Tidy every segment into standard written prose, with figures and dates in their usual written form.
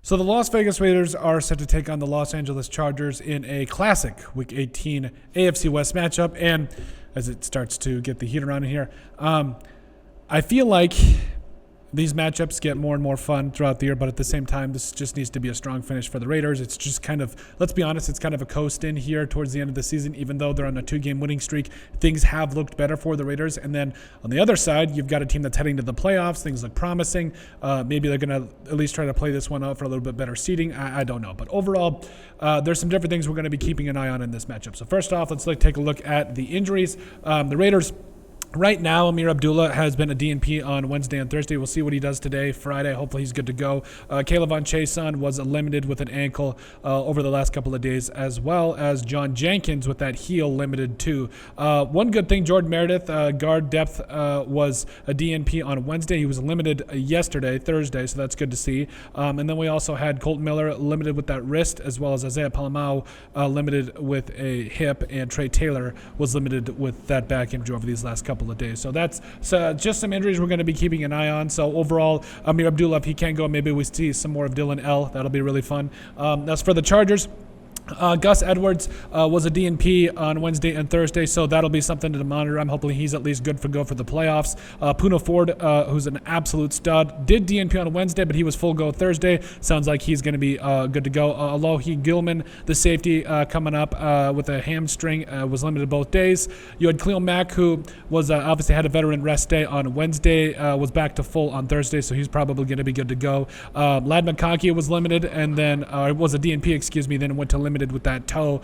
So the Las Vegas Raiders are set to take on the Los Angeles Chargers in a classic Week 18 AFC West matchup. And as it starts to get the heat around in here, I feel like these matchups get more and more fun throughout the year, but at the same time, this just needs to be a strong finish for the Raiders. It's just kind of, let's be honest, it's kind of a coast in here towards the end of the season, even though they're on a 2-game winning streak. Things have looked better for the Raiders. And then on the other side, you've got a team that's heading to the playoffs. Things look promising. Maybe they're going to at least try to play this one out for a little bit better seeding. I don't know. But overall, there's some different things we're going to be keeping an eye on in this matchup. So first off, let's take a look at the injuries. The Raiders, right now, Amir Abdullah has been a DNP on Wednesday and Thursday. We'll see what he does today, Friday. Hopefully he's good to go. Kayvon Chason was limited with an ankle over the last couple of days, as well as John Jenkins with that heel limited too. One good thing, Jordan Meredith, guard depth, was a DNP on Wednesday. He was limited yesterday, Thursday, so that's good to see. And then we also had Colton Miller limited with that wrist, as well as Isaiah Palamau limited with a hip, and Trey Taylor was limited with that back injury over these last couple of days. So that's just some injuries we're going to be keeping an eye on. So overall, Amir Abdullah, if he can't go, maybe we see some more of Dylan L. That'll be really fun. As for the Chargers, Gus Edwards was a DNP on Wednesday and Thursday, so that'll be something to monitor. I'm hoping he's at least good for go for the playoffs. Puna Ford, who's an absolute stud, did DNP on Wednesday, but he was full go Thursday. Sounds like he's going to be good to go. Alohi Gilman, the safety, coming up with a hamstring, was limited both days. You had Khalil Mack, who was obviously had a veteran rest day on Wednesday, was back to full on Thursday, so he's probably going to be good to go. Lad McConkey was limited, and then was a DNP, then went to limited with that toe.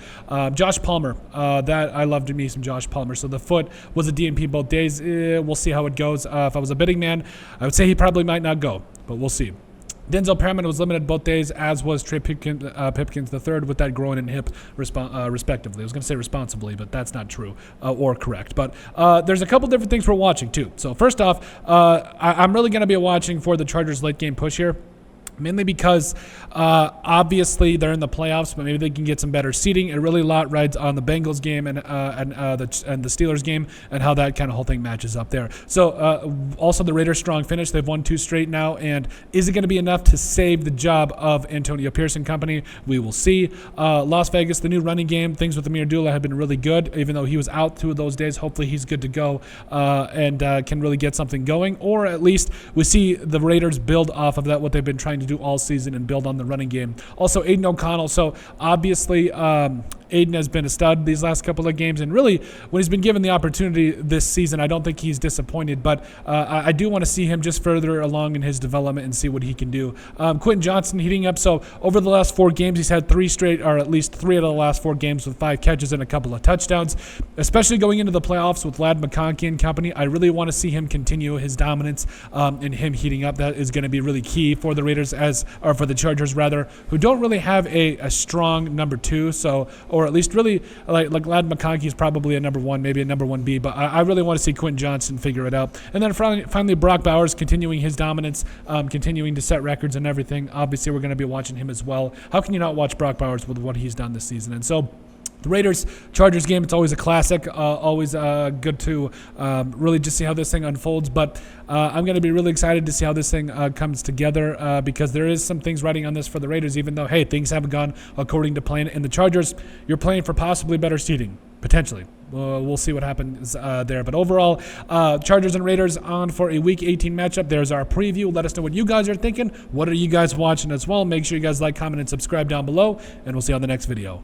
Josh Palmer, that I love to me some Josh Palmer. So the foot was a DNP both days. We'll see how it goes. If I was a betting man, I would say he probably might not go, but we'll see. Denzel Perriman was limited both days, as was Trey Pipkins III with that groin and hip, respectively. I was going to say responsibly, but that's not true or correct. But there's a couple different things we're watching, too. So first off, I'm really going to be watching for the Chargers' late-game push here. Mainly because obviously they're in the playoffs, but maybe they can get some better seeding. It really rides on the Bengals game and the Steelers game and how that kind of whole thing matches up there. So also the Raiders' strong finish. They've won 2 straight now, and is it going to be enough to save the job of Antonio Pierce and company? We will see. Las Vegas, the new running game, things with Amir Abdullah have been really good, even though he was out 2 of those days. Hopefully he's good to go and can really get something going, or at least we see the Raiders build off of that, what they've been trying to do all season, and build on the running game. Also, Aiden O'Connell. So obviously, Aiden has been a stud these last couple of games, and really, when he's been given the opportunity this season, I don't think he's disappointed, but I do want to see him just further along in his development and see what he can do. Quentin Johnson heating up. So over the last 4 games, he's had 3 straight, or at least 3 out of the last 4 games with 5 catches and a couple of touchdowns. Especially going into the playoffs with Lad McConkey and company, I really want to see him continue his dominance and him heating up. That is going to be really key for the Raiders, or for the Chargers rather, who don't really have a strong number 2. So, or at least really like Lad McConkey is probably a number 1, maybe a number 1B, but I really want to see Quentin Johnson figure it out. And then finally Brock Bowers continuing his dominance, continuing to set records and everything. Obviously, we're going to be watching him as well. How can you not watch Brock Bowers with what he's done this season? And so the Raiders-Chargers game, it's always a classic, always good to really just see how this thing unfolds. But I'm going to be really excited to see how this thing comes together because there is some things riding on this for the Raiders, even though, hey, things haven't gone according to plan. And the Chargers, you're playing for possibly better seeding, potentially. We'll see what happens there. But overall, Chargers and Raiders on for a Week 18 matchup. There's our preview. Let us know what you guys are thinking. What are you guys watching as well? Make sure you guys like, comment, and subscribe down below, and we'll see you on the next video.